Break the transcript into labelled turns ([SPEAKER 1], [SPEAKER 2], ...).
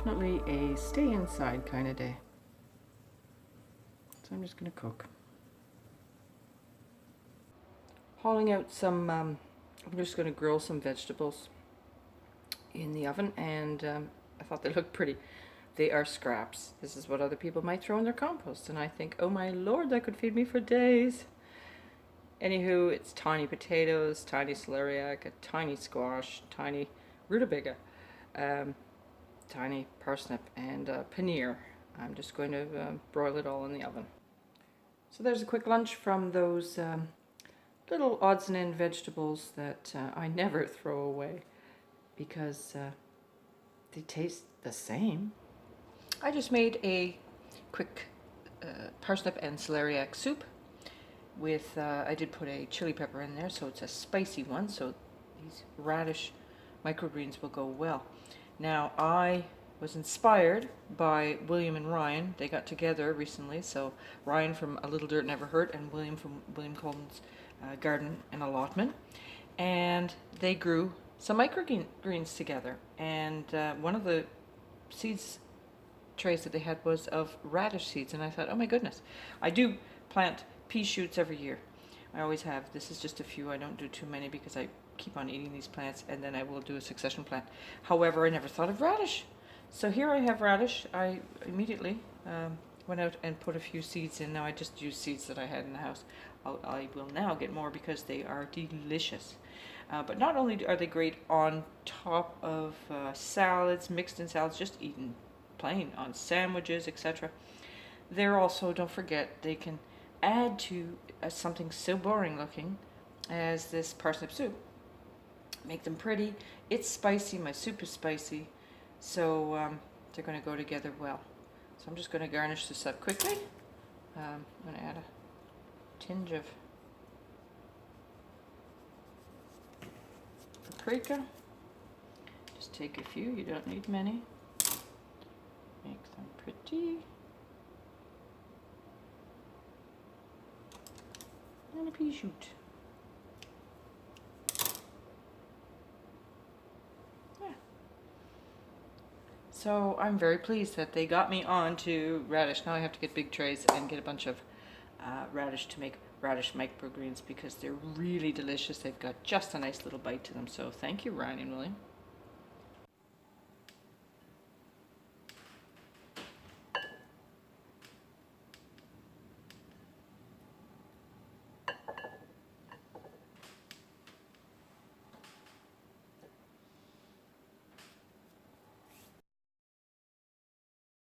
[SPEAKER 1] definitely a stay inside kind of day. So I'm just going to cook. Hauling out some, I'm just going to grill some vegetables in the oven, and I thought they looked pretty. They are scraps. This is what other people might throw in their compost, and I think, oh my lord, that could feed me for days. Anywho, it's tiny potatoes, tiny celeriac, a tiny squash, tiny rutabaga, tiny parsnip, and paneer. I'm just going to broil it all in the oven. So there's a quick lunch from those little odds and end vegetables that I never throw away because they taste the same. I just made a quick parsnip and celeriac soup with, I did put a chili pepper in there, so it's a spicy one, so these radish microgreens will go well. Now, I was inspired by William and Ryan. They got together recently, so Ryan from A Little Dirt Never Hurt and William from William Colton's Garden and Allotment, and they grew some microgreens together, and one of the seeds trays that they had was of radish seeds, and I thought, oh my goodness, I do plant pea shoots every year. I always have. This is just a few. I don't do too many because I keep on eating these plants, and then I will do a succession plant. However, I never thought of radish. So here I have radish. I immediately went out and put a few seeds in. Now I just used seeds that I had in the house. I will now get more because they are delicious. But not only are they great on top of salads, mixed in salads, just eaten plain on sandwiches, etc. They're also, don't forget, they can add to something so boring looking as this parsnip soup. Make them pretty. It's spicy. My soup is spicy, so they're going to go together well. So I'm just going to garnish this up quickly. I'm going to add a tinge of paprika. Just take a few. You don't need many. Make them pretty. And a pea shoot. Yeah. So I'm very pleased that they got me on to radish. Now I have to get big trays and get a bunch of radish to make radish microgreens because they're really delicious. They've got just a nice little bite to them. So thank you, Ryan and William.